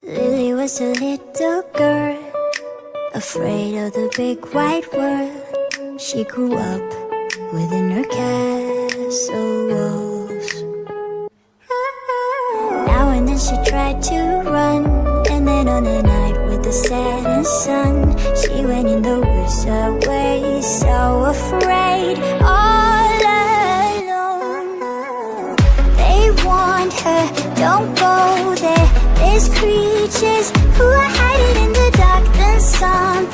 Lily was a little girl, afraid of the big white world. She grew up within her castle walls. Now and then she tried to run, and then on a night with the setting sun, she went in the woods away, so afraid, all alone. They warned her, don't go there, there's creatures who are hiding in the dark, then something